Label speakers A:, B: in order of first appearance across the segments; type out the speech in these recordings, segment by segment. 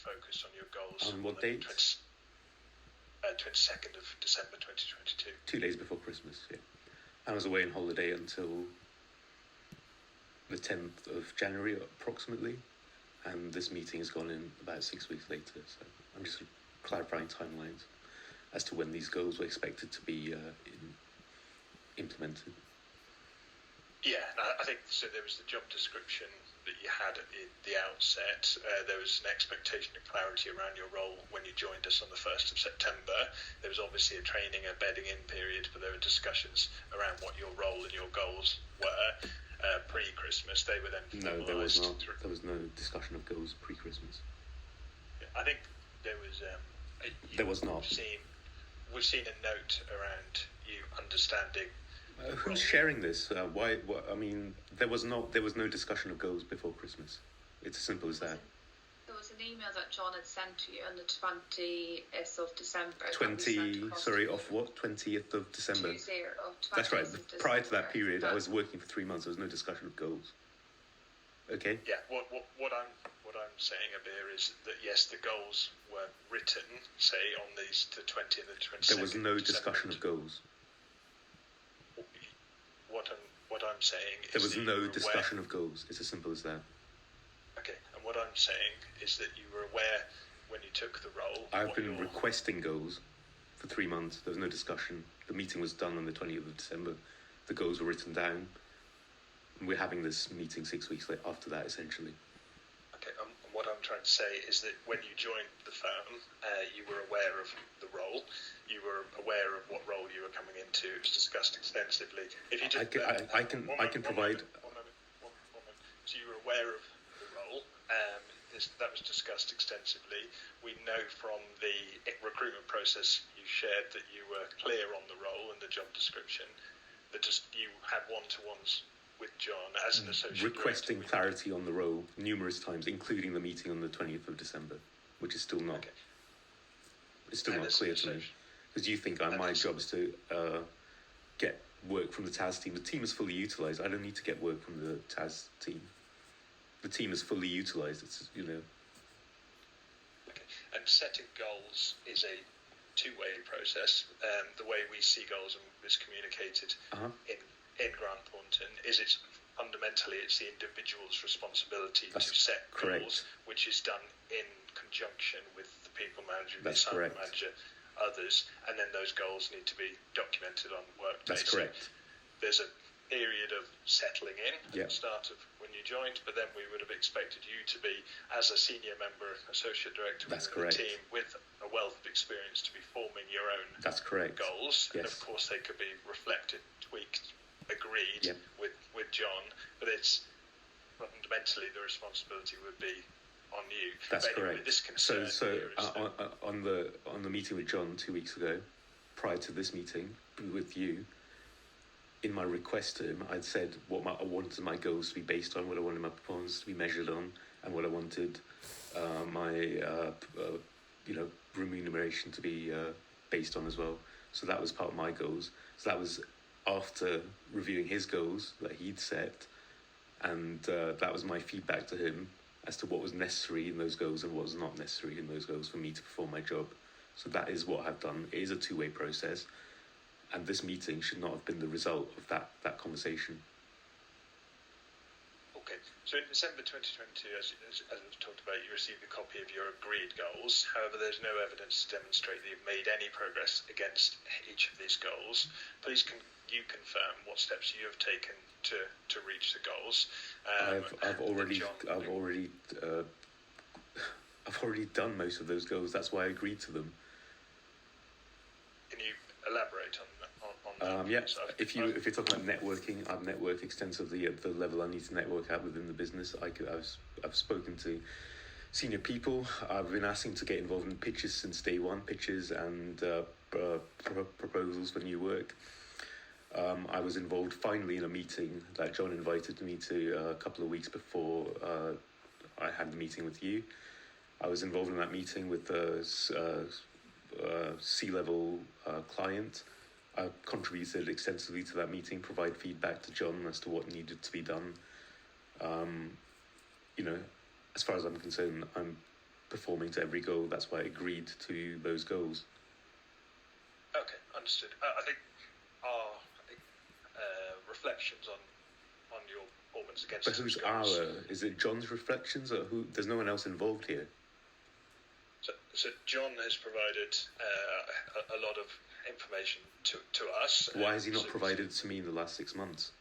A: focused on your goals.
B: On what date?
A: 22nd of December 2022.
B: 2 days before Christmas, yeah. I was away on holiday until the 10th of January, approximately, and this meeting has gone in about 6 weeks later, so I'm just clarifying timelines as to when these goals were expected to be implemented.
A: Yeah, I think so. There was the job description that you had at the outset. There was an expectation of clarity around your role when you joined us on the 1st of September. There was obviously a training and bedding in period, but there were discussions around what your role and your goals were pre-Christmas. They were then
B: No, there was not. There was no discussion of goals pre-Christmas.
A: I think there was.
B: There was not.
A: We've seen a note around you understanding.
B: Who's sharing this? Why? I mean, there was no discussion of goals before Christmas. It's as simple as that.
C: There was an email that John had sent to you on the 20th of December.
B: 20th of December.
C: 20th
B: That's right.
C: of
B: Prior to that
C: December.
B: period, I was working for 3 months. There was no discussion of goals. Okay.
A: Yeah. What I'm saying, Abir, is that yes, the goals were written, say, on the 20th and the 22nd.
B: There was no discussion of goals.
A: What I'm saying is
B: there was no discussion of goals. It's as simple as that.
A: Okay, and what I'm saying is that you were aware when you took the role.
B: I've been requesting goals for 3 months. There was no discussion. The meeting was done on the 20th of December. The goals were written down. And we're having this meeting 6 weeks after that, essentially.
A: Okay, what I'm trying to say is that when you joined the firm, you were aware of the role. You were aware of what role you were coming into. It was discussed extensively. If you just,
B: I can provide.
A: One moment. So you were aware of the role. That was discussed extensively. We know from the recruitment process you shared that you were clear on the role and the job description. That you had one-to-ones with John as an associate
B: requesting
A: director.
B: clarity on the role numerous times, including the meeting on the 20th of December, which is still not.
A: Okay.
B: It's still not clear to me. Because you think my job is to get work from the TAS team. The team is fully utilised. I don't need to get work from the TAS team. The team is fully utilised. It's
A: Okay. And setting goals is a two-way process. The way we see goals and is communicated in Grant Thornton is it's the individual's responsibility to set goals, which is done in conjunction with the people manager, the assignment manager, others, and then those goals need to be documented on Workday.
B: That's correct.
A: So there's a period of settling in at the start of when you joined, but then we would have expected you to be, as a senior member, associate director of the team with a wealth of experience, to be forming your own goals.
B: Yes.
A: And of course they could be reflected, tweaked, agreed with John, but it's fundamentally the responsibility would be on you.
B: That's
A: anyway,
B: correct.
A: This
B: on the meeting with John 2 weeks ago, prior to this meeting with you, in my request to him, I'd said I wanted my goals to be based on, what I wanted my performance to be measured on, and what I wanted my remuneration to be based on as well. So that was part of my goals. So that was after reviewing his goals that he'd set, and that was my feedback to him as to what was necessary in those goals and what was not necessary in those goals for me to perform my job. So that is what I've done. It is a two-way process, and this meeting should not have been the result of that conversation.
A: Okay, so in December 2022, as we've talked about, you received a copy of your agreed goals. However, there's no evidence to demonstrate that you've made any progress against each of these goals. Please can you confirm what steps you have taken to reach the goals?
B: I've already done most of those goals. That's why I agreed to them.
A: Can you elaborate on that?
B: Yeah. If you're talking about networking, I've networked extensively at the level I need to network at within the business. I've spoken to senior people. I've been asking to get involved in pitches since day one, pitches and proposals for new work. I was involved finally in a meeting that John invited me to a couple of weeks before I had the meeting with you. I was involved in that meeting with a C-level client. I contributed extensively to that meeting, provide feedback to John as to what needed to be done. As far as I'm concerned, I'm performing to every goal. That's why I agreed to those goals.
A: Okay, understood. I think our reflections on your performance against.
B: But who's
A: goals.
B: our? Is it John's reflections, or who? There's no one else involved here.
A: So John has provided a lot of information to us.
B: Why has he not provided it to me in the last 6 months?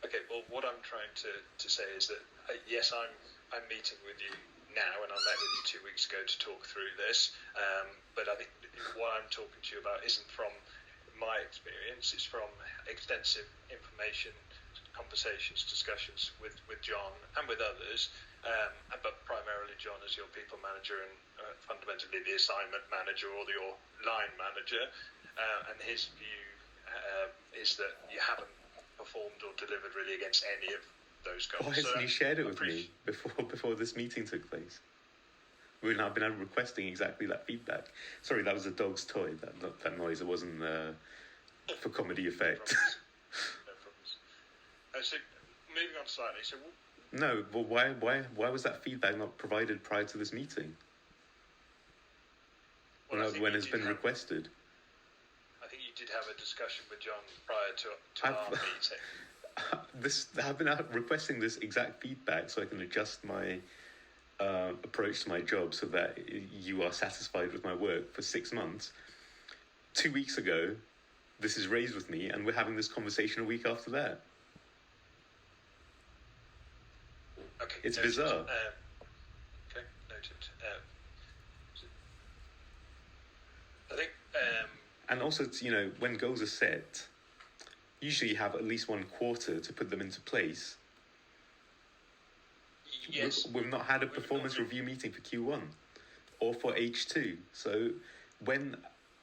A: Okay, well, what I'm trying to say is that yes, I'm meeting with you now, and I met with you 2 weeks ago to talk through this. But I think what I'm talking to you about isn't from my experience; it's from extensive information, conversations, discussions with John and with others. But primarily John as your people manager and fundamentally the assignment manager or your line manager, and his view is that you haven't performed or delivered really against any of those goals.
B: Why hasn't he shared it with me before this meeting took place? I've been requesting exactly that feedback. Sorry, that was a dog's toy. That noise. It wasn't for comedy effect.
A: No problems. So moving on slightly. So.
B: No, but why was that feedback not provided prior to this meeting?
A: Well,
B: when it's been requested.
A: I think you did have a discussion with John prior to our meeting.
B: I've been requesting this exact feedback so I can adjust my approach to my job so that you are satisfied with my work for 6 months. 2 weeks ago, this is raised with me, and we're having this conversation a week after that.
A: Okay,
B: it's
A: noted.
B: bizarre.
A: Okay, noted. I think.
B: And also, when goals are set, usually you have at least 1 quarter to put them into place.
A: Yes.
B: We've not had a performance review meeting for Q1 or for H2. So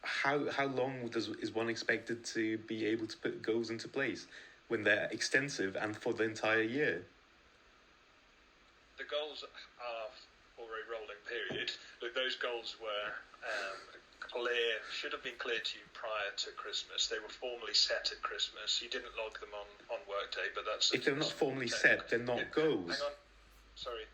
B: how long is one expected to be able to put goals into place when they're extensive and for the entire year?
A: The goals are for a rolling period. Look, those goals were should have been clear to you prior to Christmas. They were formally set at Christmas. You didn't log them on Workday, but that's...
B: If they're not formally set, they're not goals.
A: Hang on. Sorry.